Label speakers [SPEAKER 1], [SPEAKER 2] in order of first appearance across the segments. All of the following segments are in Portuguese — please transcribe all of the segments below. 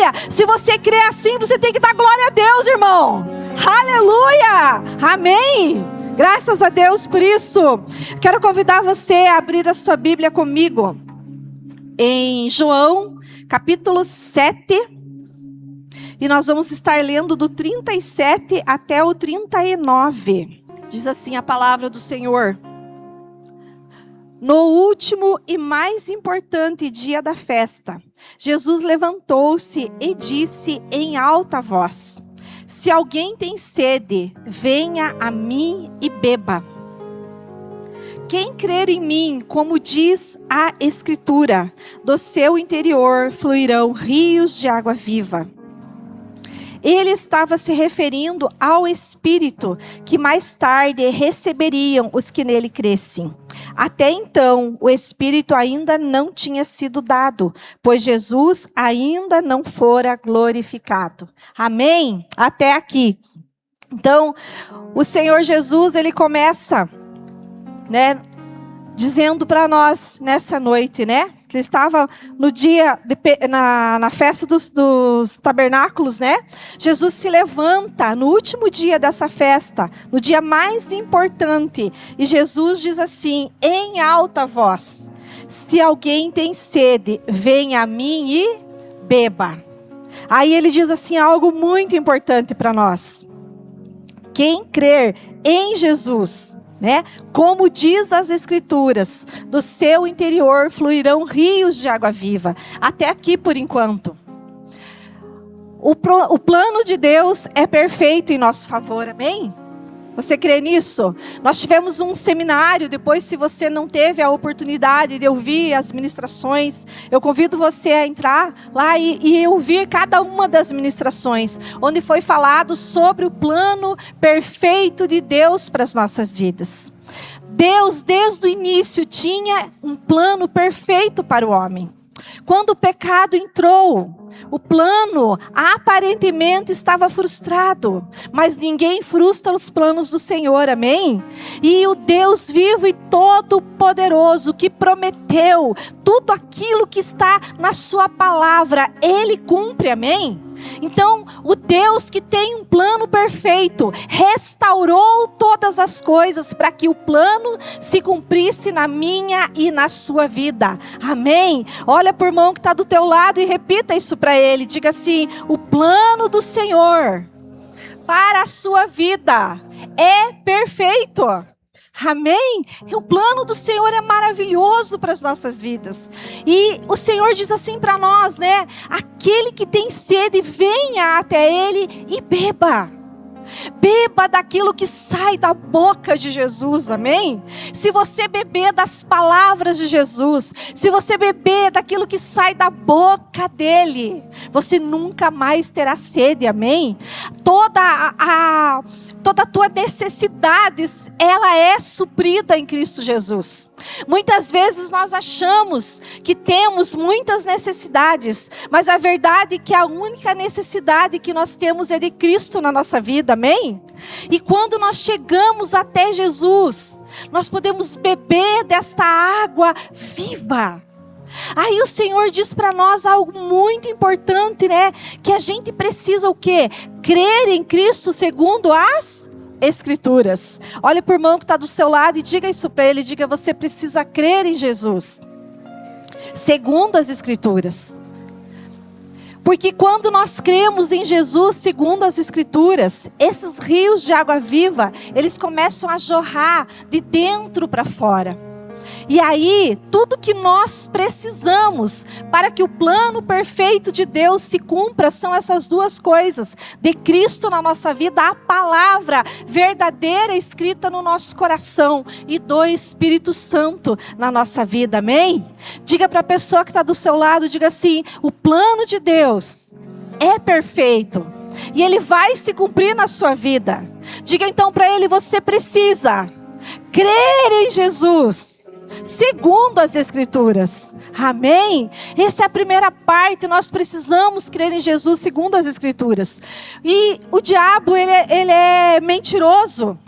[SPEAKER 1] Aleluia! Se você crê assim, você tem que dar glória a Deus, irmão. Aleluia! Amém! Graças a Deus por isso. Quero convidar você a abrir a sua Bíblia comigo em João, capítulo 7. E nós vamos estar lendo do 37 até o 39. Diz assim a palavra do Senhor. No último e mais importante dia da festa, Jesus levantou-se e disse em alta voz: se alguém tem sede, venha a mim e beba. Quem crer em mim, como diz a Escritura, do seu interior fluirão rios de água viva. Ele estava se referindo ao Espírito que mais tarde receberiam os que nele crescem. Até então, o Espírito ainda não tinha sido dado, pois Jesus ainda não fora glorificado. Amém? Até aqui. Então, o Senhor Jesus, ele começa, dizendo para nós nessa noite, que ele estava no dia, na festa dos tabernáculos, Jesus se levanta no último dia dessa festa, no dia mais importante, e Jesus diz assim, em alta voz: se alguém tem sede, venha a mim e beba. Aí ele diz assim algo muito importante para nós. Quem crer em Jesus, como diz as Escrituras, do seu interior fluirão rios de água viva. Até aqui por enquanto. O plano de Deus é perfeito em nosso favor, amém? Você crê nisso? Nós tivemos um seminário, depois se você não teve a oportunidade de ouvir as ministrações, eu convido você a entrar lá e ouvir cada uma das ministrações, onde foi falado sobre o plano perfeito de Deus para as nossas vidas. Deus, desde o início, tinha um plano perfeito para o homem. Quando o pecado entrou, o plano aparentemente estava frustrado, mas ninguém frustra os planos do Senhor, amém? E o Deus vivo e todo-poderoso que prometeu tudo aquilo que está na sua palavra, Ele cumpre, amém? Então, o Deus que tem um plano perfeito, restaurou todas as coisas para que o plano se cumprisse na minha e na sua vida. Amém? Olha para o irmão que está do teu lado e repita isso para ele. Diga assim, o plano do Senhor para a sua vida é perfeito. Amém? O plano do Senhor é maravilhoso para as nossas vidas. E o Senhor diz assim para nós, aquele que tem sede, venha até Ele e beba. Beba daquilo que sai da boca de Jesus, amém? Se você beber das palavras de Jesus, se você beber daquilo que sai da boca dele, você nunca mais terá sede, amém? Toda a tua necessidade, ela é suprida em Cristo Jesus. Muitas vezes nós achamos que temos muitas necessidades, mas a verdade é que a única necessidade que nós temos é de Cristo na nossa vida, amém? E quando nós chegamos até Jesus, nós podemos beber desta água viva. Aí o Senhor diz para nós algo muito importante, que a gente precisa o quê? Crer em Cristo segundo as Escrituras. Olha para o irmão que está do seu lado e diga isso para ele. Diga, você precisa crer em Jesus segundo as Escrituras. Porque quando nós cremos em Jesus segundo as Escrituras, esses rios de água viva, eles começam a jorrar de dentro para fora. E aí, tudo que nós precisamos para que o plano perfeito de Deus se cumpra são essas duas coisas: de Cristo na nossa vida, a palavra verdadeira escrita no nosso coração, e do Espírito Santo na nossa vida, amém? Diga para a pessoa que está do seu lado, diga assim, o plano de Deus é perfeito e ele vai se cumprir na sua vida. Diga então para ele, você precisa crer em Jesus segundo as Escrituras, amém? Essa é a primeira parte. Nós precisamos crer em Jesus segundo as Escrituras. E o diabo, ele é mentiroso.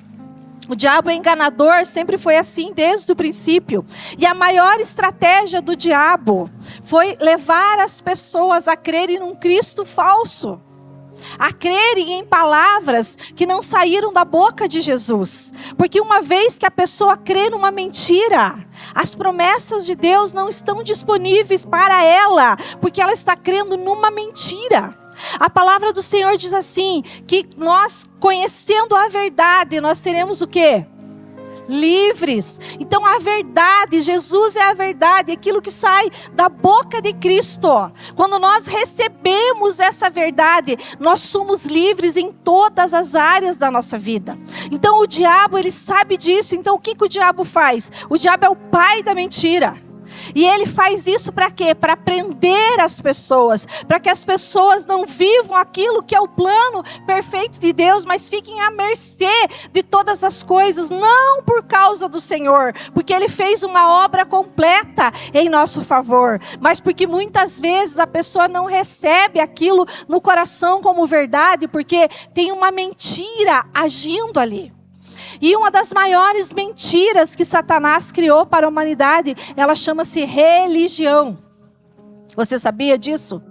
[SPEAKER 1] O diabo é enganador, sempre foi assim desde o princípio. E a maior estratégia do diabo foi levar as pessoas a crerem num Cristo falso, a crerem em palavras que não saíram da boca de Jesus. Porque uma vez que a pessoa crê numa mentira, as promessas de Deus não estão disponíveis para ela, porque ela está crendo numa mentira. A palavra do Senhor diz assim, que nós, conhecendo a verdade, nós seremos o quê? Livres. Então a verdade, Jesus é a verdade, aquilo que sai da boca de Cristo. Quando nós recebemos essa verdade, nós somos livres em todas as áreas da nossa vida. Então o diabo, ele sabe disso. Então o que o diabo faz? O diabo é o pai da mentira. E ele faz isso para quê? Para prender as pessoas, para que as pessoas não vivam aquilo que é o plano perfeito de Deus, mas fiquem à mercê de todas as coisas, não por causa do Senhor, porque Ele fez uma obra completa em nosso favor, mas porque muitas vezes a pessoa não recebe aquilo no coração como verdade, porque tem uma mentira agindo ali. E uma das maiores mentiras que Satanás criou para a humanidade, ela chama-se religião. Você sabia disso?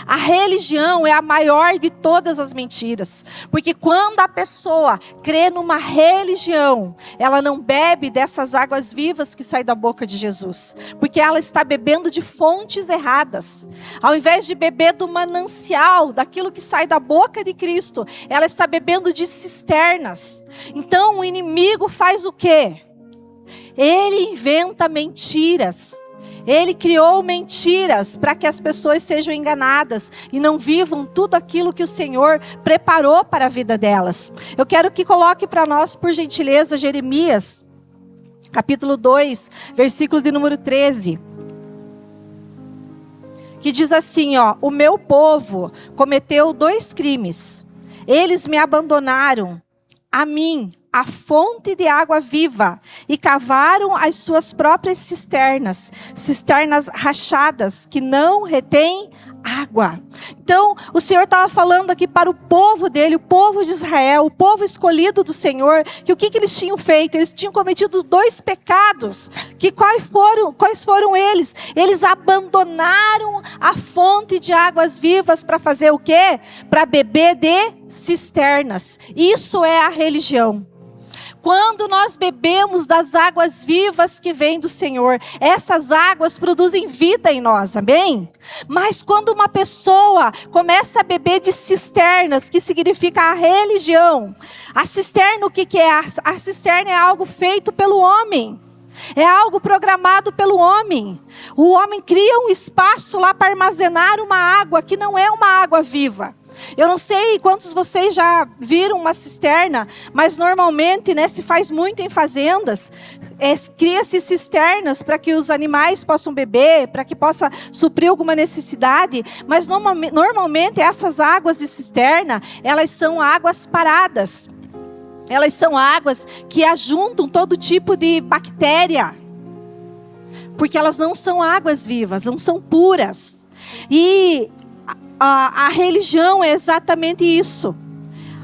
[SPEAKER 1] A religião é a maior de todas as mentiras. Porque quando a pessoa crê numa religião, ela não bebe dessas águas vivas que saem da boca de Jesus. Porque ela está bebendo de fontes erradas. Ao invés de beber do manancial, daquilo que sai da boca de Cristo, ela está bebendo de cisternas. Então o inimigo faz o quê? Ele inventa mentiras. Ele criou mentiras para que as pessoas sejam enganadas e não vivam tudo aquilo que o Senhor preparou para a vida delas. Eu quero que coloque para nós, por gentileza, Jeremias, capítulo 2, versículo de número 13. Que diz assim, ó: o meu povo cometeu 2 crimes. Eles me abandonaram, a mim, a fonte de água viva, e cavaram as suas próprias cisternas, cisternas rachadas, que não retêm água. Então, o Senhor estava falando aqui para o povo dele, o povo de Israel, o povo escolhido do Senhor, que o que eles tinham feito? Eles tinham cometido 2 pecados, que quais foram eles? Eles abandonaram a fonte de águas vivas para fazer o quê? Para beber de cisternas. Isso é a religião. Quando nós bebemos das águas vivas que vêm do Senhor, essas águas produzem vida em nós, amém? Mas quando uma pessoa começa a beber de cisternas, que significa a religião, a cisterna, o que é? A cisterna é algo feito pelo homem. É algo programado pelo homem. O homem cria um espaço lá para armazenar uma água que não é uma água viva. Eu não sei quantos de vocês já viram uma cisterna, mas normalmente, se faz muito em fazendas, cria-se cisternas para que os animais possam beber, para que possa suprir alguma necessidade, mas normalmente essas águas de cisterna, elas são águas paradas. Elas são águas que ajuntam todo tipo de bactéria, porque elas não são águas vivas, não são puras. E a religião é exatamente isso.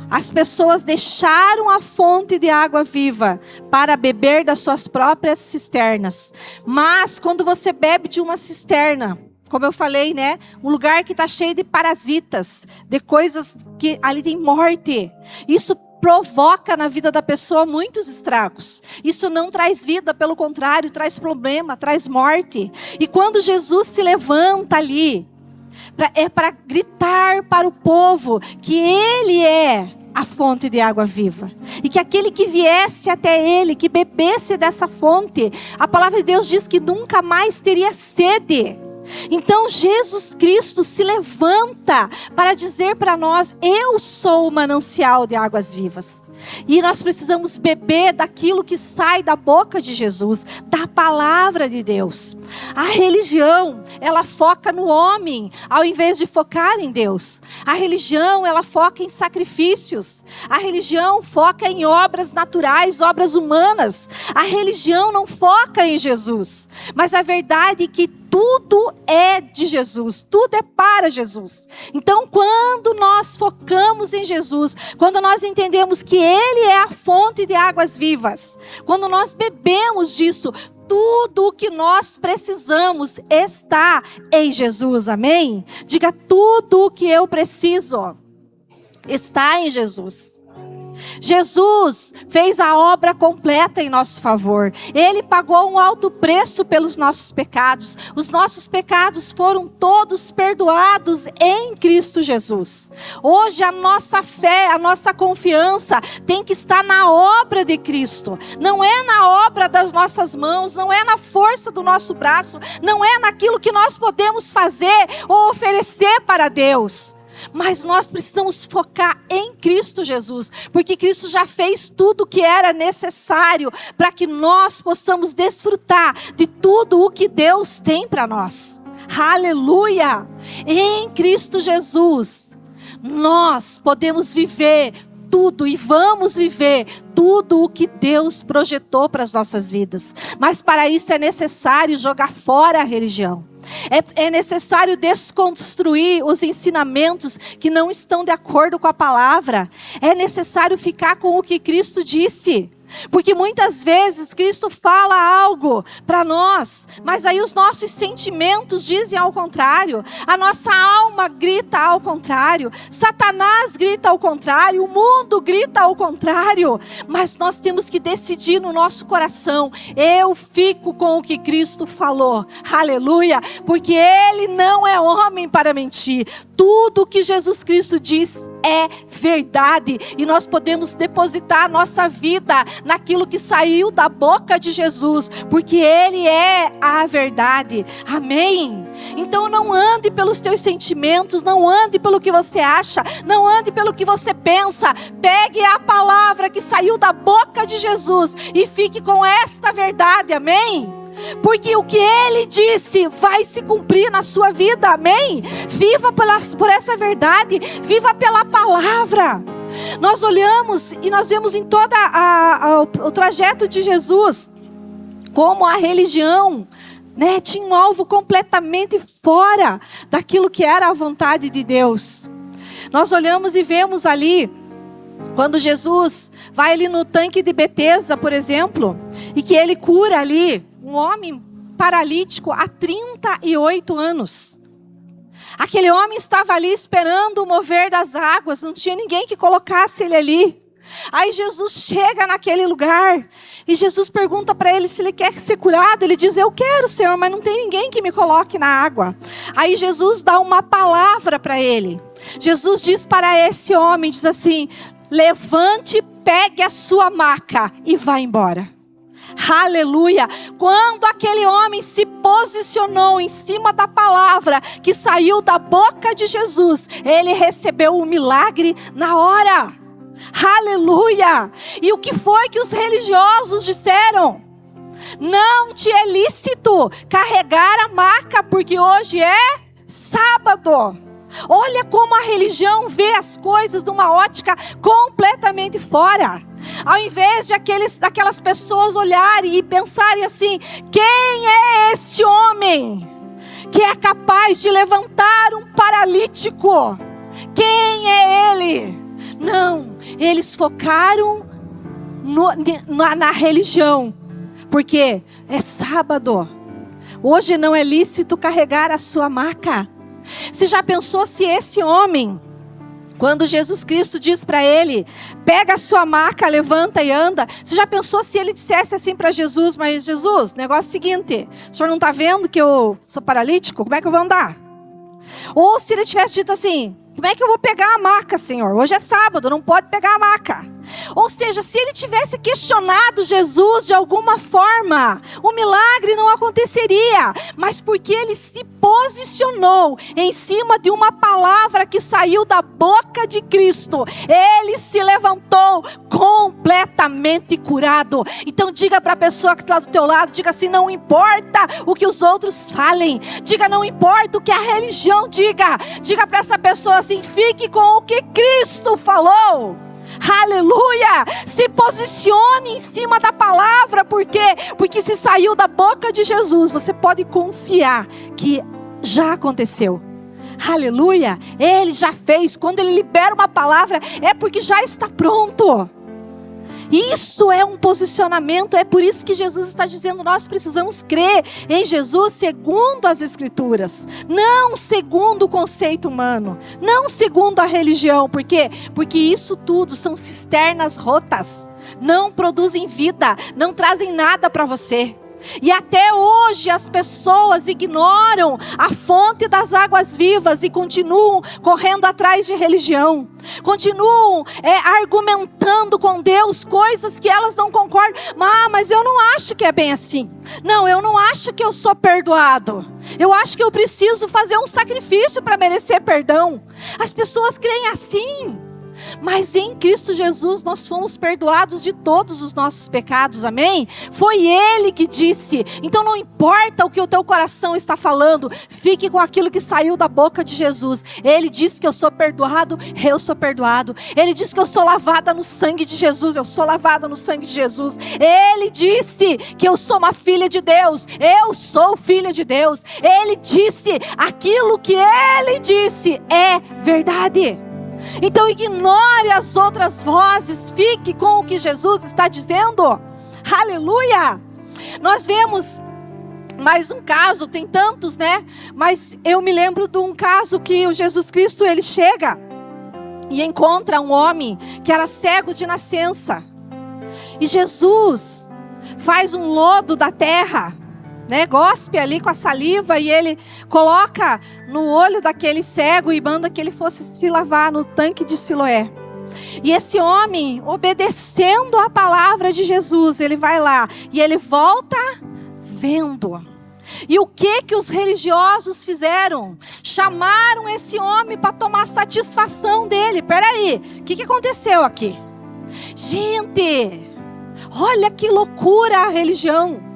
[SPEAKER 1] As pessoas deixaram a fonte de água viva para beber das suas próprias cisternas. Mas quando você bebe de uma cisterna, como eu falei, um lugar que está cheio de parasitas, de coisas que ali tem morte, isso provoca na vida da pessoa muitos estragos. Isso não traz vida, pelo contrário, traz problema, traz morte. E quando Jesus se levanta ali, é para gritar para o povo que Ele é a fonte de água viva. E que aquele que viesse até Ele, que bebesse dessa fonte, a palavra de Deus diz que nunca mais teria sede. Então Jesus Cristo se levanta para dizer para nós: eu sou o manancial de águas vivas. E nós precisamos beber daquilo que sai da boca de Jesus, da palavra de Deus. A religião, ela foca no homem, ao invés de focar em Deus. A religião, ela foca em sacrifícios. A religião foca em obras naturais, obras humanas. A religião não foca em Jesus. Mas a verdade é que Tudo é de Jesus, tudo é para Jesus. Então, quando nós focamos em Jesus, quando nós entendemos que Ele é a fonte de águas vivas, quando nós bebemos disso, tudo o que nós precisamos está em Jesus, amém? Diga, tudo o que eu preciso está em Jesus. Jesus fez a obra completa em nosso favor. Ele pagou um alto preço pelos nossos pecados. Os nossos pecados foram todos perdoados em Cristo Jesus. Hoje a nossa fé, a nossa confiança tem que estar na obra de Cristo. Não é na obra das nossas mãos, não é na força do nosso braço, não é naquilo que nós podemos fazer ou oferecer para Deus. Mas nós precisamos focar em Cristo Jesus, porque Cristo já fez tudo o que era necessário para que nós possamos desfrutar de tudo o que Deus tem para nós. Aleluia! Em Cristo Jesus, nós podemos viver tudo e vamos viver tudo o que Deus projetou para as nossas vidas. Mas para isso é necessário jogar fora a religião. É necessário desconstruir os ensinamentos que não estão de acordo com a palavra. É necessário ficar com o que Cristo disse. Porque muitas vezes Cristo fala algo para nós, mas aí os nossos sentimentos dizem ao contrário, a nossa alma grita ao contrário, Satanás grita ao contrário, o mundo grita ao contrário, mas nós temos que decidir no nosso coração, eu fico com o que Cristo falou, aleluia, porque Ele não é homem para mentir, tudo que Jesus Cristo diz é verdade, e nós podemos depositar a nossa vida naquilo que saiu da boca de Jesus, porque Ele é a verdade, amém? Então não ande pelos teus sentimentos, não ande pelo que você acha, não ande pelo que você pensa, pegue a palavra que saiu da boca de Jesus e fique com esta verdade, amém? Porque o que Ele disse vai se cumprir na sua vida, amém? Viva por essa verdade, viva pela palavra. Nós olhamos e nós vemos em todo o trajeto de Jesus, como a religião, tinha um alvo completamente fora daquilo que era a vontade de Deus. Nós olhamos e vemos ali, quando Jesus vai ali no tanque de Betesda, por exemplo, e que Ele cura ali um homem paralítico há 38 anos. Aquele homem estava ali esperando o mover das águas, não tinha ninguém que colocasse ele ali. Aí Jesus chega naquele lugar e Jesus pergunta para ele se ele quer ser curado. Ele diz, eu quero, Senhor, mas não tem ninguém que me coloque na água. Aí Jesus dá uma palavra para ele. Jesus diz para esse homem, diz assim, levante, pegue a sua maca e vá embora. Aleluia, quando aquele homem se posicionou em cima da palavra que saiu da boca de Jesus, ele recebeu o milagre na hora, aleluia. E o que foi que os religiosos disseram? Não te é lícito carregar a maca, porque hoje é sábado. Olha como a religião vê as coisas de uma ótica completamente fora. Ao invés de daquelas pessoas olharem e pensarem assim, quem é esse homem que é capaz de levantar um paralítico? Quem é ele? Não, eles focaram na religião, porque é sábado. Hoje não é lícito carregar a sua maca. Você já pensou se esse homem, quando Jesus Cristo diz para ele, pega a sua maca, levanta e anda, você já pensou se ele dissesse assim para Jesus, mas Jesus, negócio é o seguinte, o senhor não está vendo que eu sou paralítico? Como é que eu vou andar? Ou se ele tivesse dito assim, como é que eu vou pegar a maca, Senhor? Hoje é sábado, não pode pegar a maca. Ou seja, se ele tivesse questionado Jesus de alguma forma, o milagre não aconteceria. Mas porque ele se posicionou em cima de uma palavra que saiu da boca de Cristo, ele se levantou completamente curado. Então diga para a pessoa que está do teu lado, diga assim, não importa o que os outros falem, diga não importa o que a religião diga para essa pessoa assim, fique com o que Cristo falou. Aleluia! Se posicione em cima da palavra, por quê? Porque se saiu da boca de Jesus, você pode confiar que já aconteceu. Aleluia! Ele já fez. Quando Ele libera uma palavra, é porque já está pronto. Isso é um posicionamento, é por isso que Jesus está dizendo, nós precisamos crer em Jesus segundo as Escrituras, não segundo o conceito humano, não segundo a religião. Por quê? Porque isso tudo são cisternas rotas, não produzem vida, não trazem nada para você. E até hoje as pessoas ignoram a fonte das águas vivas e continuam correndo atrás de religião. Continuam argumentando com Deus coisas que elas não concordam. Mas eu não acho que é bem assim. Não, eu não acho que eu sou perdoado. Eu acho que eu preciso fazer um sacrifício para merecer perdão. As pessoas creem assim. Mas em Cristo Jesus nós fomos perdoados de todos os nossos pecados, amém? Foi Ele que disse. Então não importa o que o teu coração está falando, fique com aquilo que saiu da boca de Jesus. Ele disse que eu sou perdoado, eu sou perdoado. Ele disse que eu sou lavada no sangue de Jesus, eu sou lavada no sangue de Jesus. Ele disse que eu sou uma filha de Deus, eu sou filha de Deus. Ele disse, aquilo que Ele disse é verdade. Então ignore as outras vozes, fique com o que Jesus está dizendo. Aleluia! Nós vemos mais um caso, tem tantos, né? Mas eu me lembro de um caso que o Jesus Cristo, ele chega e encontra um homem que era cego de nascença. E Jesus faz um lodo da terra, né, gospe ali com a saliva e ele coloca no olho daquele cego e manda que ele fosse se lavar no tanque de Siloé. E esse homem, obedecendo a palavra de Jesus, ele vai lá e ele volta vendo. E o que os religiosos fizeram? Chamaram esse homem para tomar satisfação dele. Peraí, o que aconteceu aqui? Gente, olha que loucura a religião.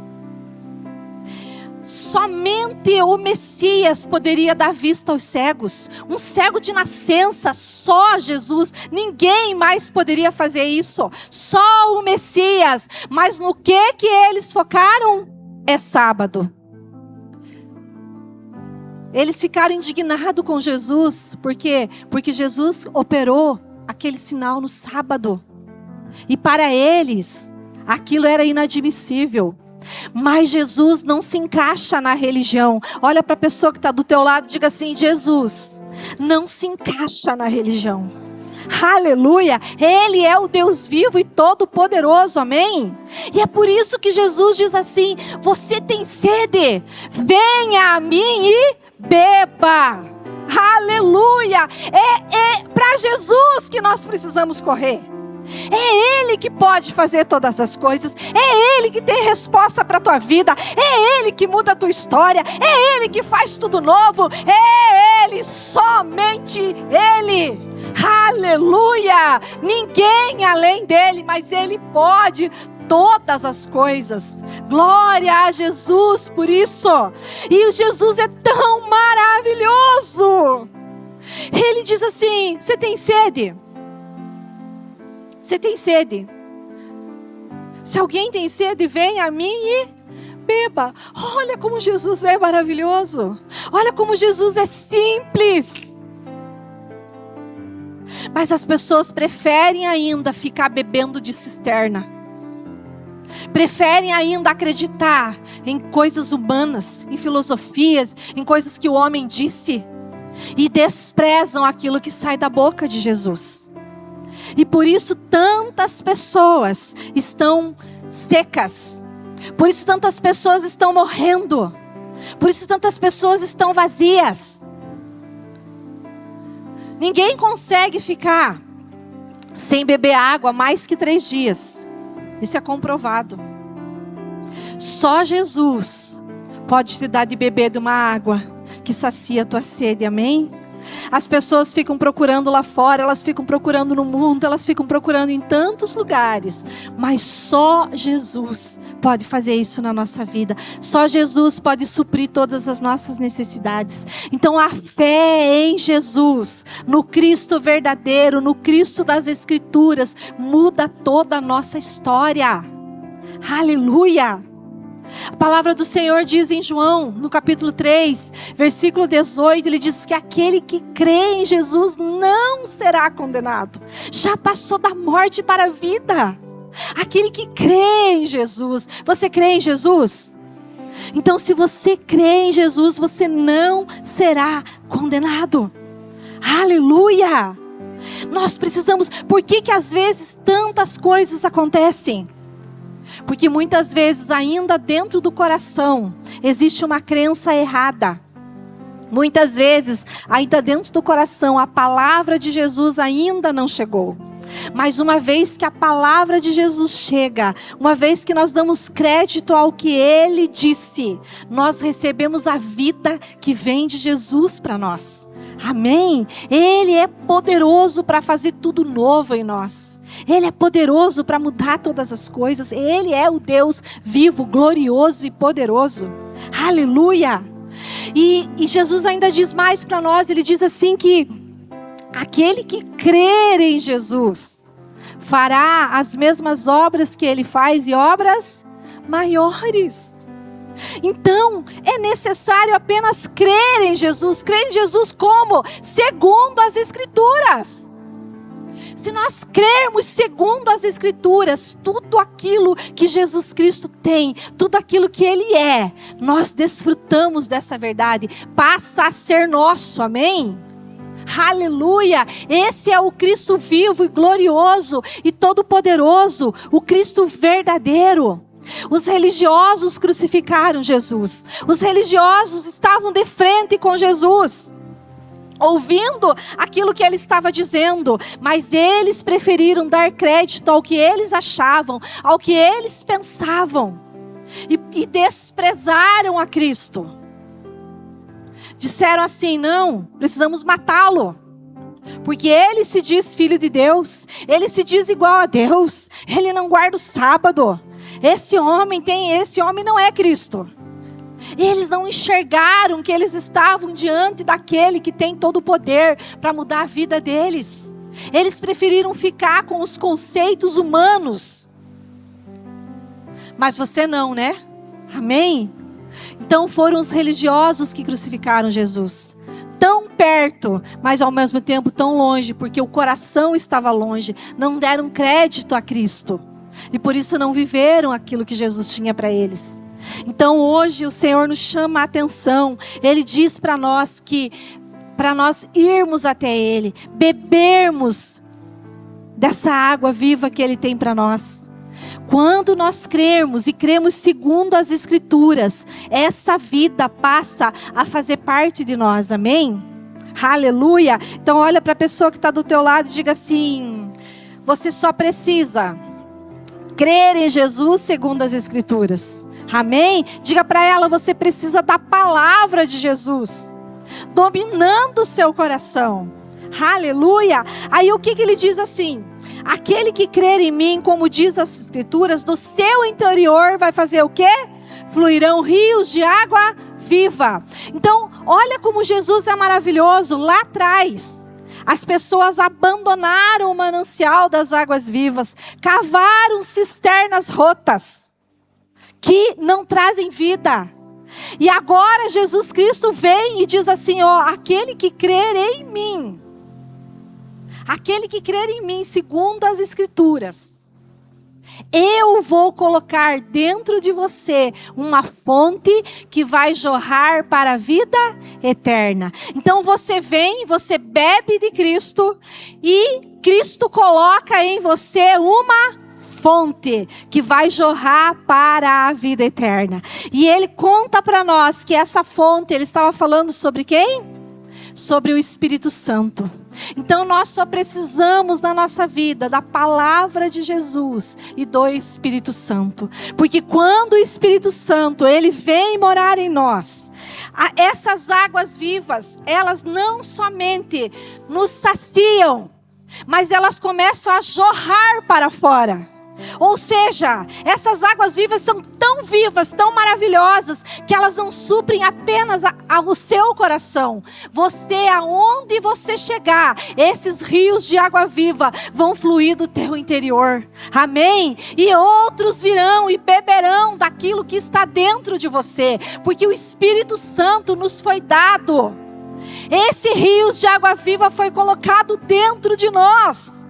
[SPEAKER 1] Somente o Messias poderia dar vista aos cegos. Um cego de nascença, só Jesus. Ninguém mais poderia fazer isso. Só o Messias. Mas no que eles focaram? É sábado. Eles ficaram indignados com Jesus. Por quê? Porque Jesus operou aquele sinal no sábado. E para eles, aquilo era inadmissível. Mas Jesus não se encaixa na religião. Olha para a pessoa que está do teu lado e diga assim, Jesus não se encaixa na religião. Aleluia! Ele é o Deus vivo e todo poderoso, amém? E é por isso que Jesus diz assim, você tem sede? Venha a mim e beba. Aleluia! É para Jesus que nós precisamos correr. É Ele que pode fazer todas as coisas. É Ele que tem resposta para a tua vida. É Ele que muda a tua história. É Ele que faz tudo novo. É Ele, somente Ele. Aleluia! Ninguém além dele, mas Ele pode todas as coisas. Glória a Jesus por isso. E o Jesus é tão maravilhoso. Ele diz assim, você tem sede? Você tem sede? Se alguém tem sede, venha a mim e beba. Olha como Jesus é maravilhoso. Olha como Jesus é simples. Mas as pessoas preferem ainda ficar bebendo de cisterna. Preferem ainda acreditar em coisas humanas, em filosofias, em coisas que o homem disse. E desprezam aquilo que sai da boca de Jesus. E por isso tantas pessoas estão secas. Por isso tantas pessoas estão morrendo. Por isso tantas pessoas estão vazias. Ninguém consegue ficar sem beber água mais que 3 dias. Isso é comprovado. Só Jesus pode te dar de beber de uma água que sacia a tua sede, amém? As pessoas ficam procurando lá fora, elas ficam procurando no mundo, elas ficam procurando em tantos lugares. Mas só Jesus pode fazer isso na nossa vida. Só Jesus pode suprir todas as nossas necessidades. Então a fé em Jesus, no Cristo verdadeiro, no Cristo das Escrituras, muda toda a nossa história. Aleluia! A palavra do Senhor diz em João, no capítulo 3, versículo 18, ele diz que aquele que crê em Jesus não será condenado. Já passou da morte para a vida. Aquele que crê em Jesus. Você crê em Jesus? Então, se você crê em Jesus, você não será condenado. Aleluia! Nós precisamos. Por que às vezes tantas coisas acontecem? Porque muitas vezes ainda dentro do coração existe uma crença errada. Muitas vezes ainda dentro do coração a palavra de Jesus ainda não chegou. Mas uma vez que a palavra de Jesus chega, uma vez que nós damos crédito ao que Ele disse, nós recebemos a vida que vem de Jesus para nós. Amém? Ele é poderoso para fazer tudo novo em nós. Ele é poderoso para mudar todas as coisas. Ele é o Deus vivo, glorioso e poderoso. Aleluia! E Jesus ainda diz mais para nós. Ele diz assim que aquele que crer em Jesus fará as mesmas obras que Ele faz e obras maiores. Então, é necessário apenas crer em Jesus. Crer em Jesus como? Segundo as Escrituras. Se nós crermos segundo as Escrituras, tudo aquilo que Jesus Cristo tem, tudo aquilo que Ele é, nós desfrutamos dessa verdade, passa a ser nosso, amém? Aleluia! Esse é o Cristo vivo e glorioso e todo-poderoso, o Cristo verdadeiro. Os religiosos crucificaram Jesus. Os religiosos estavam de frente com Jesus, ouvindo aquilo que Ele estava dizendo, mas eles preferiram dar crédito ao que eles achavam, ao que eles pensavam, e desprezaram a Cristo. Disseram assim: não, precisamos matá-lo, porque Ele se diz filho de Deus, Ele se diz igual a Deus, Ele não guarda o sábado. Esse homem não é Cristo. Eles não enxergaram que eles estavam diante daquele que tem todo o poder para mudar a vida deles. Eles preferiram ficar com os conceitos humanos. Mas você não, né? Amém? Então foram os religiosos que crucificaram Jesus. Tão perto, mas ao mesmo tempo tão longe, porque o coração estava longe. Não deram crédito a Cristo. E por isso não viveram aquilo que Jesus tinha para eles. Então hoje o Senhor nos chama a atenção. Ele diz para nós que para nós irmos até Ele, bebermos dessa água viva que Ele tem para nós. Quando nós crermos e cremos segundo as Escrituras, essa vida passa a fazer parte de nós, amém? Aleluia! Então olha para a pessoa que está do teu lado e diga assim: você só precisa crer em Jesus segundo as Escrituras. Amém? Diga para ela: você precisa da palavra de Jesus dominando o seu coração. Aleluia! Aí o que ele diz assim? Aquele que crer em mim, como diz as Escrituras, do seu interior vai fazer o quê? Fluirão rios de água viva. Então, olha como Jesus é maravilhoso. Lá atrás, as pessoas abandonaram o manancial das águas vivas, cavaram cisternas rotas, que não trazem vida. E agora Jesus Cristo vem e diz assim: ó, aquele que crer em mim, aquele que crer em mim, segundo as Escrituras, eu vou colocar dentro de você uma fonte que vai jorrar para a vida eterna. Então você vem, você bebe de Cristo e Cristo coloca em você uma fonte que vai jorrar para a vida eterna. E Ele conta para nós que essa fonte, Ele estava falando sobre quem? Sobre o Espírito Santo. Então nós só precisamos na nossa vida da palavra de Jesus e do Espírito Santo. Porque quando o Espírito Santo, ele vem morar em nós, essas águas vivas, elas não somente nos saciam, mas elas começam a jorrar para fora. Ou seja, essas águas vivas são tão vivas, tão maravilhosas, que elas não suprem apenas o seu coração. Você, aonde você chegar, esses rios de água viva vão fluir do teu interior. Amém? E outros virão e beberão daquilo que está dentro de você, porque o Espírito Santo nos foi dado. Esse rio de água viva foi colocado dentro de nós.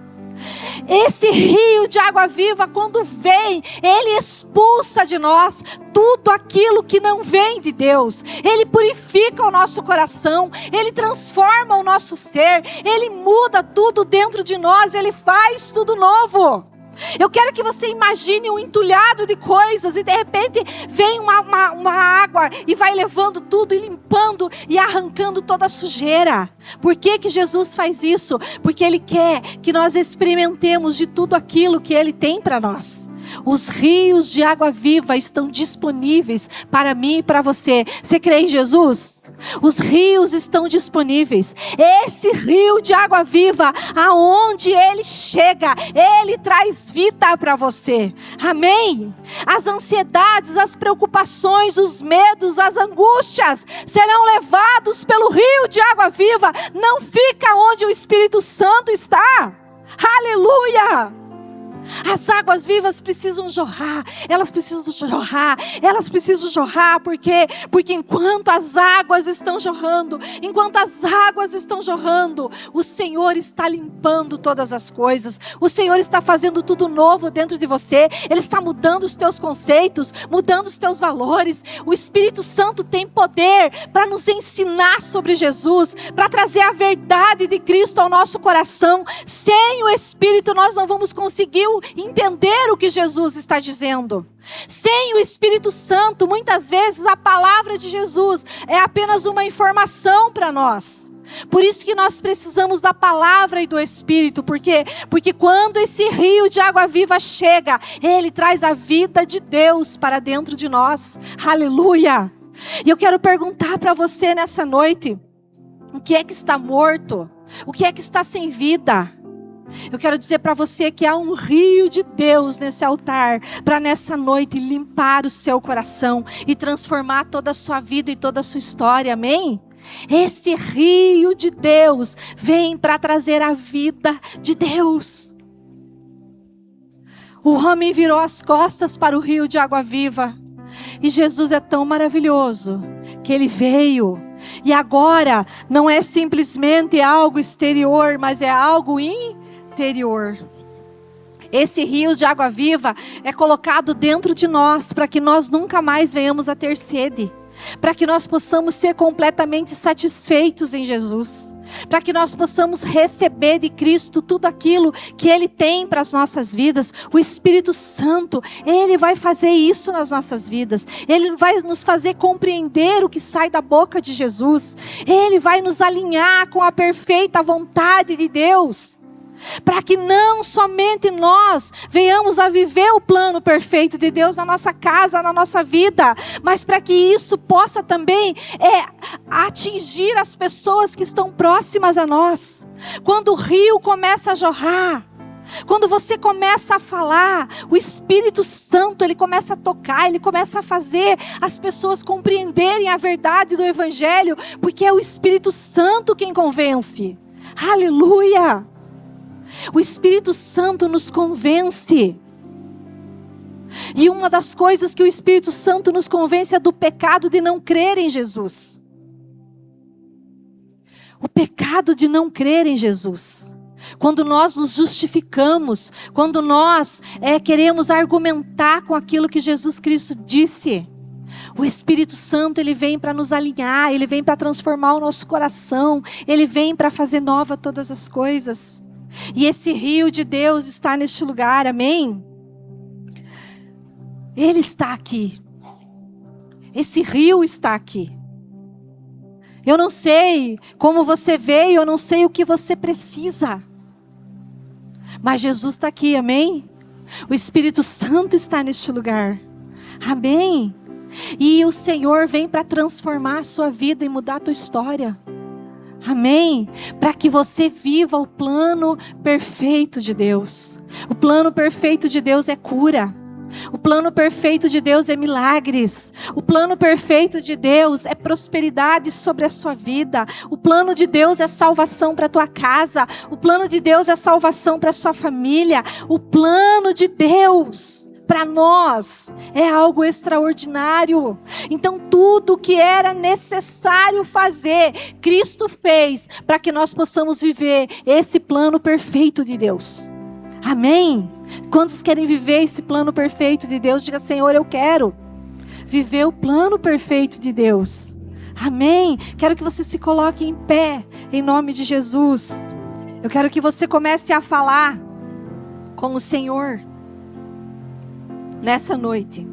[SPEAKER 1] Esse rio de água viva, quando vem, ele expulsa de nós tudo aquilo que não vem de Deus. Ele purifica o nosso coração, ele transforma o nosso ser, ele muda tudo dentro de nós, ele faz tudo novo. Eu quero que você imagine um entulhado de coisas e de repente vem uma água e vai levando tudo e limpando e arrancando toda a sujeira. Por que que Jesus faz isso? Porque Ele quer que nós experimentemos de tudo aquilo que Ele tem para nós. Os rios de água viva estão disponíveis para mim e para você. Você crê em Jesus? Os rios estão disponíveis. Esse rio de água viva, aonde ele chega, ele traz vida para você. Amém? As ansiedades, as preocupações, os medos, as angústias serão levados pelo rio de água viva. Não fica onde o Espírito Santo está. Aleluia! As águas vivas precisam jorrar, elas precisam jorrar, porque enquanto as águas estão jorrando, o Senhor está limpando todas as coisas, o Senhor está fazendo tudo novo dentro de você, Ele está mudando os teus conceitos, mudando os teus valores. O Espírito Santo tem poder para nos ensinar sobre Jesus, para trazer a verdade de Cristo ao nosso coração. Sem o Espírito nós não vamos conseguir entender o que Jesus está dizendo. Sem o Espírito Santo, muitas vezes a palavra de Jesus é apenas uma informação para nós. Por isso que nós precisamos da palavra e do Espírito. Por quê? Porque quando esse rio de água viva chega, ele traz a vida de Deus para dentro de nós. Aleluia! E eu quero perguntar para você nessa noite: o que é que está morto? O que é que está sem vida? Eu quero dizer para você que há um rio de Deus nesse altar, para nessa noite limpar o seu coração e transformar toda a sua vida e toda a sua história, amém? Esse rio de Deus vem para trazer a vida de Deus. O homem virou as costas para o rio de água viva, e Jesus é tão maravilhoso que Ele veio. E agora não é simplesmente algo exterior, mas é algo interior. Esse rio de água viva é colocado dentro de nós para que nós nunca mais venhamos a ter sede, para que nós possamos ser completamente satisfeitos em Jesus, para que nós possamos receber de Cristo tudo aquilo que Ele tem para as nossas vidas. O Espírito Santo, Ele vai fazer isso nas nossas vidas. Ele vai nos fazer compreender o que sai da boca de Jesus. Ele vai nos alinhar com a perfeita vontade de Deus, para que não somente nós venhamos a viver o plano perfeito de Deus na nossa casa, na nossa vida, mas para que isso possa também atingir as pessoas que estão próximas a nós. Quando o rio começa a jorrar, quando você começa a falar, o Espírito Santo, ele começa a tocar, ele começa a fazer as pessoas compreenderem a verdade do Evangelho, porque é o Espírito Santo quem convence. Aleluia! O Espírito Santo nos convence. E uma das coisas que o Espírito Santo nos convence é do pecado de não crer em Jesus. O pecado de não crer em Jesus. Quando nós nos justificamos, quando nós queremos argumentar com aquilo que Jesus Cristo disse, o Espírito Santo, ele vem para nos alinhar, ele vem para transformar o nosso coração, ele vem para fazer nova todas as coisas. E esse rio de Deus está neste lugar, amém? Ele está aqui. Esse rio está aqui. Eu não sei como você veio, eu não sei o que você precisa. Mas Jesus está aqui, amém? O Espírito Santo está neste lugar. Amém? E o Senhor vem para transformar a sua vida e mudar a tua história. Amém? Para que você viva o plano perfeito de Deus. O plano perfeito de Deus é cura. O plano perfeito de Deus é milagres. O plano perfeito de Deus é prosperidade sobre a sua vida. O plano de Deus é salvação para a tua casa. O plano de Deus é salvação para a sua família. O plano de Deus para nós é algo extraordinário. Então tudo que era necessário fazer, Cristo fez para que nós possamos viver esse plano perfeito de Deus. Amém? Quantos querem viver esse plano perfeito de Deus? Diga: Senhor, eu quero viver o plano perfeito de Deus. Amém? Quero que você se coloque em pé, em nome de Jesus. Eu quero que você comece a falar com o Senhor nessa noite.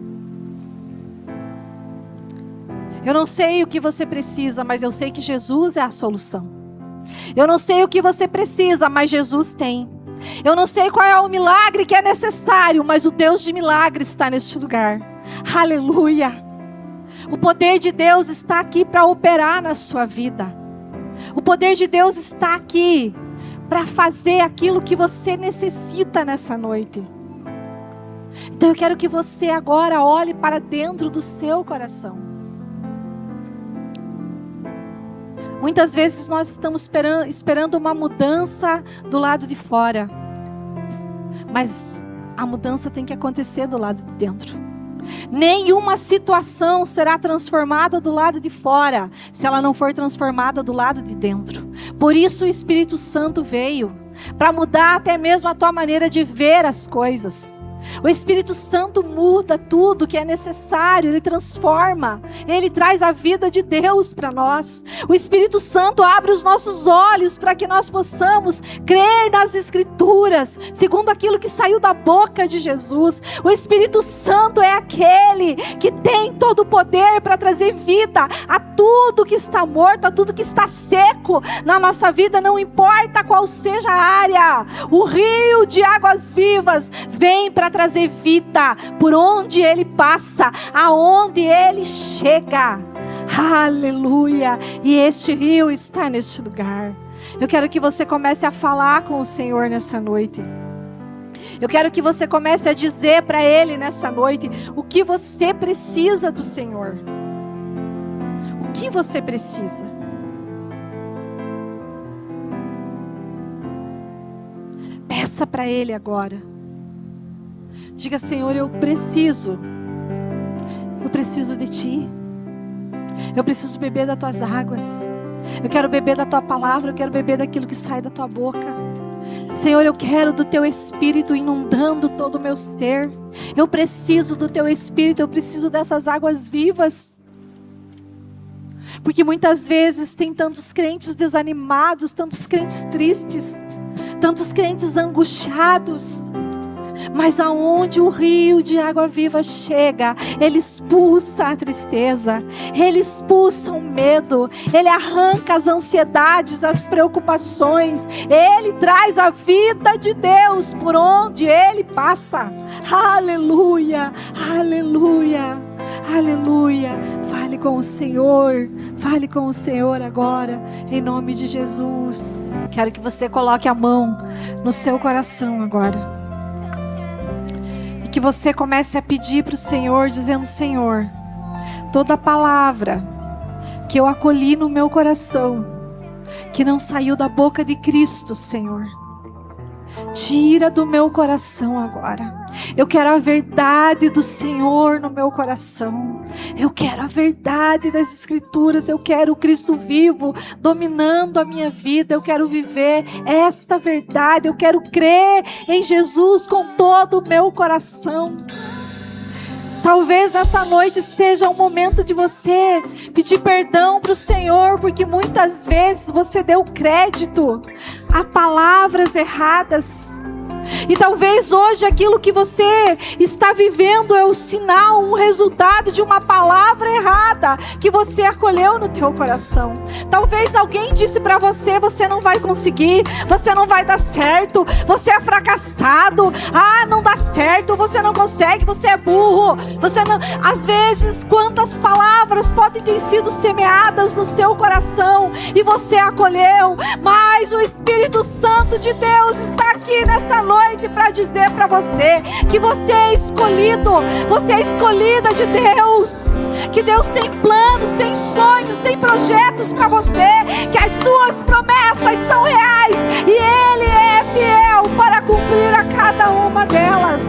[SPEAKER 1] Eu não sei o que você precisa, mas eu sei que Jesus é a solução. Eu não sei o que você precisa, mas Jesus tem. Eu não sei qual é o milagre que é necessário, mas o Deus de milagres está neste lugar. Aleluia! O poder de Deus está aqui para operar na sua vida. O poder de Deus está aqui para fazer aquilo que você necessita nessa noite. Então eu quero que você agora olhe para dentro do seu coração. Muitas vezes nós estamos esperando uma mudança do lado de fora. Mas a mudança tem que acontecer do lado de dentro. Nenhuma situação será transformada do lado de fora, se ela não for transformada do lado de dentro. Por isso o Espírito Santo veio, para mudar até mesmo a tua maneira de ver as coisas. O Espírito Santo muda tudo que é necessário, Ele transforma, Ele traz a vida de Deus para nós. O Espírito Santo abre os nossos olhos para que nós possamos crer nas Escrituras, segundo aquilo que saiu da boca de Jesus. O Espírito Santo é aquele que tem todo o poder para trazer vida a tudo que está morto, a tudo que está seco na nossa vida, não importa qual seja a área. O rio de águas vivas vem para trazer vida por onde Ele passa, aonde Ele chega. Aleluia! E este rio está neste lugar. Eu quero que você comece a falar com o Senhor nessa noite. Eu quero que você comece a dizer para Ele nessa noite o que você precisa do Senhor. O que você precisa? Peça para Ele agora. Diga: Senhor, eu preciso de Ti. Eu preciso beber das Tuas águas. Eu quero beber da Tua palavra, eu quero beber daquilo que sai da Tua boca. Senhor, eu quero do Teu Espírito inundando todo o meu ser. Eu preciso do Teu Espírito, eu preciso dessas águas vivas. Porque muitas vezes tem tantos crentes desanimados, tantos crentes tristes, tantos crentes angustiados. Mas aonde o rio de água viva chega, Ele expulsa a tristeza, Ele expulsa o medo, Ele arranca as ansiedades, as preocupações, Ele traz a vida de Deus por onde Ele passa. Aleluia, aleluia, aleluia. Fale com o Senhor, fale com o Senhor agora, em nome de Jesus. Quero que você coloque a mão no seu coração agora. Que você comece a pedir para o Senhor, dizendo: Senhor, toda palavra que eu acolhi no meu coração, que não saiu da boca de Cristo, Senhor, tira do meu coração agora. Eu quero a verdade do Senhor no meu coração. Eu quero a verdade das Escrituras. Eu quero o Cristo vivo dominando a minha vida. Eu quero viver esta verdade. Eu quero crer em Jesus com todo o meu coração. Talvez nessa noite seja um momento de você pedir perdão para o Senhor, porque muitas vezes você deu crédito a palavras erradas. E talvez hoje aquilo que você está vivendo é o sinal, um resultado de uma palavra errada que você acolheu no teu coração. Talvez alguém disse para você: você não vai conseguir, você não vai dar certo, você é fracassado, não dá certo, você não consegue, você é burro, você não... Às vezes, quantas palavras podem ter sido semeadas no seu coração e você acolheu, mas o Espírito Santo de Deus está aqui nessa noite para dizer para você que você é escolhido, você é escolhida de Deus, que Deus tem planos, tem sonhos, tem projetos para você, que as suas promessas são reais e Ele é fiel para cumprir a cada uma delas.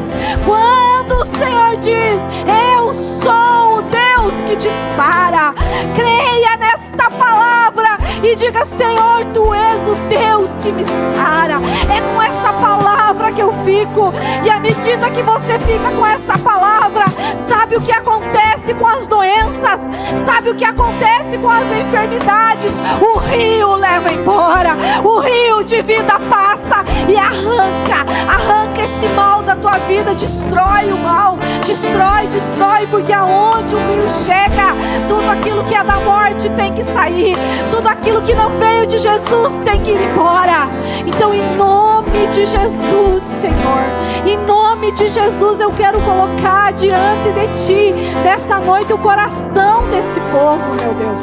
[SPEAKER 1] Quando o Senhor diz: eu sou o Deus que te sara, creia nesta palavra e diga: Senhor, Tu és o Deus que me sara. É com essa palavra que eu fico, e à medida que você fica com essa palavra, sabe o que acontece com as doenças, sabe o que acontece com as enfermidades? O rio leva embora, o rio de vida passa e arranca esse mal da tua vida, destrói o mal, destrói, porque aonde o rio chega, tudo aquilo que é da morte tem que sair, tudo aquilo que não veio de Jesus tem que ir embora. Então, em nome de Jesus, Senhor, em nome de Jesus, eu quero colocar diante de Ti, dessa noite, o coração desse povo, meu Deus.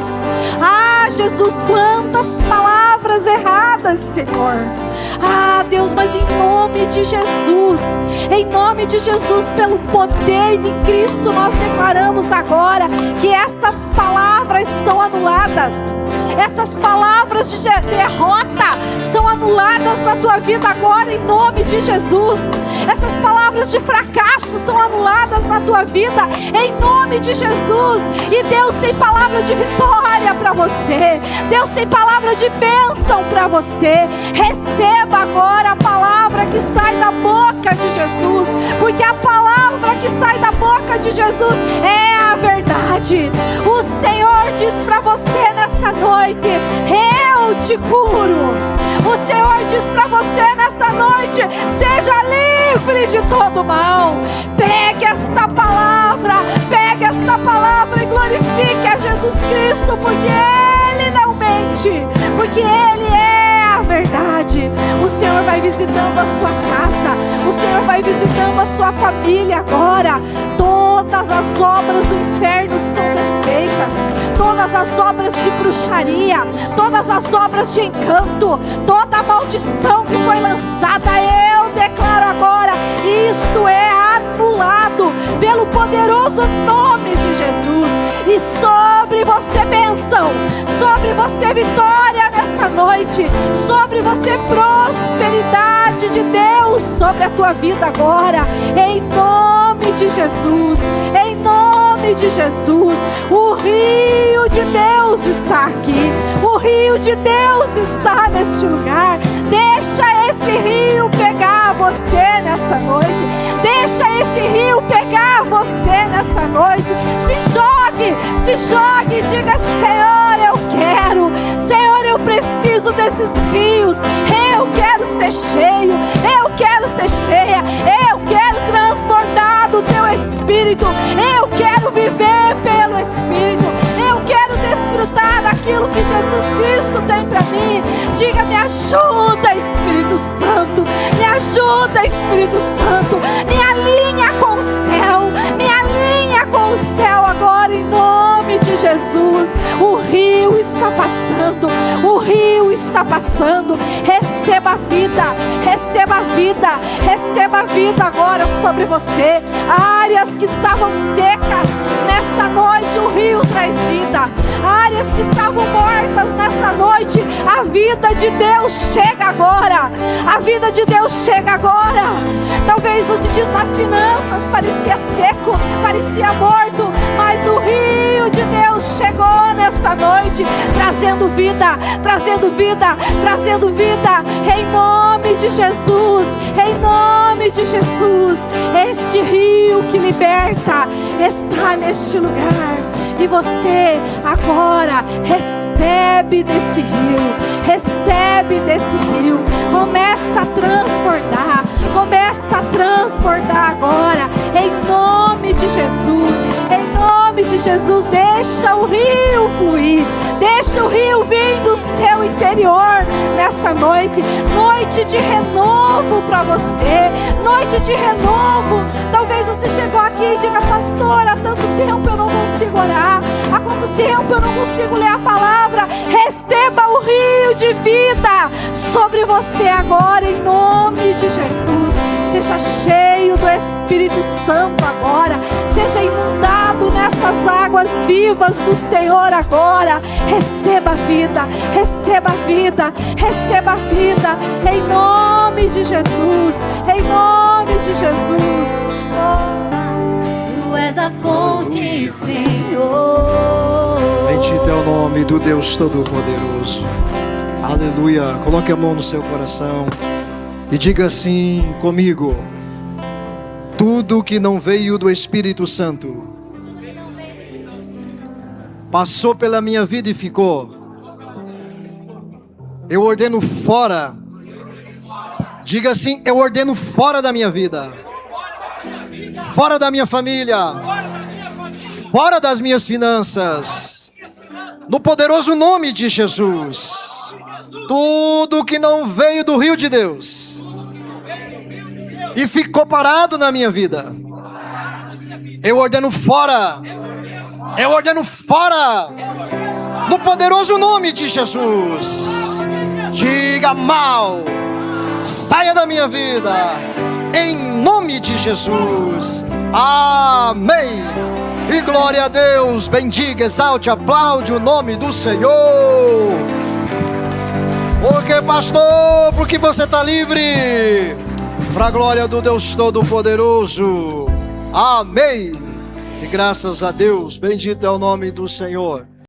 [SPEAKER 1] Jesus, quantas palavras erradas, Senhor. Deus, mas em nome de Jesus, pelo poder de Cristo, nós declaramos agora que essas palavras são anuladas. Essas palavras de derrota são anuladas na tua vida agora, em nome de Jesus. Essas palavras de fracasso são anuladas na tua vida, em nome de Jesus. E Deus tem palavra de vitória para você. Deus tem palavra de bênção para você. Receba agora a palavra que sai da boca de Jesus, porque a palavra que sai da boca de Jesus é a verdade. O Senhor diz para você nessa noite: eu te curo. O Senhor diz para você nessa noite: seja livre de todo mal. Pegue esta palavra e glorifique a Jesus Cristo, porque Ele não mente, porque Ele é a verdade. O Senhor vai visitando a sua casa, o Senhor vai visitando a sua família agora. Todas as obras do inferno são desfeitas, todas as obras de bruxaria, todas as obras de encanto, toda a maldição que foi lançada, eu declaro agora: isto é anulado pelo poderoso nome de Jesus. E sobre você bênção, sobre você vitória nessa noite, sobre você prosperidade de Deus sobre a tua vida agora, em nome de Jesus, em nome de Jesus. O rio de Deus está aqui, o rio de Deus está neste lugar. Deixa esse rio pegar você nessa noite, deixa esse rio pegar você nessa noite. Se jogue e diga: Senhor, eu quero, Senhor, eu preciso desses rios, eu quero ser cheio, eu quero ser cheia, eu quero transbordar do Teu Espírito, eu quero viver pelo Espírito, eu quero desfrutar daquilo que Jesus Cristo tem para mim. Diga: me ajuda, Espírito Santo, me ajuda, Espírito Santo, me alinha com o céu, me alinha com o céu agora, em nome de Jesus. O rio está passando, o rio está passando. Receba vida, receba vida, receba vida agora sobre você. Áreas que estavam secas, nessa noite o rio traz vida. Áreas que estavam mortas, nessa noite a vida de Deus chega agora. A vida de Deus chega agora. Talvez você diz: nas finanças parecia seco, parecia morto, mas o rio de Deus chegou nessa noite, trazendo vida, trazendo vida, trazendo vida, em nome de Jesus, em nome de Jesus. Este rio que liberta está neste lugar, e você agora recebe desse rio, recebe desse rio. Começa a transbordar, começa transbordar agora, em nome de Jesus. Em nome de Jesus, deixa o rio fluir, deixa o rio vir do seu interior nessa noite. Noite de renovo para você, noite de renovo. Talvez você chegou aqui e diga: pastor, há tanto tempo eu não consigo orar, há quanto tempo eu não consigo ler a palavra. Receba o rio de vida sobre você agora, em nome de Jesus. Seja cheio do Espírito Santo agora, seja inundado nessas águas vivas do Senhor agora. Receba vida, receba vida, receba vida, em nome de Jesus, em nome de Jesus.
[SPEAKER 2] Tu és a fonte, Senhor.
[SPEAKER 3] Bendito é o nome do Deus Todo-Poderoso. Aleluia. Coloque a mão no seu coração e diga assim comigo: tudo que não veio do Espírito Santo passou pela minha vida e ficou. Eu ordeno fora. Diga assim: eu ordeno fora da minha vida, fora da minha família, fora das minhas finanças, no poderoso nome de Jesus. Tudo que não veio do rio de Deus e ficou parado na minha vida, eu ordeno fora. Eu ordeno fora, no poderoso nome de Jesus. Diga: mal, saia da minha vida, em nome de Jesus. Amém. E glória a Deus. Bendiga, exalte, aplaude o nome do Senhor. Porque, pastor, porque você está livre, para a glória do Deus Todo-Poderoso. Amém. E graças a Deus, bendito é o nome do Senhor.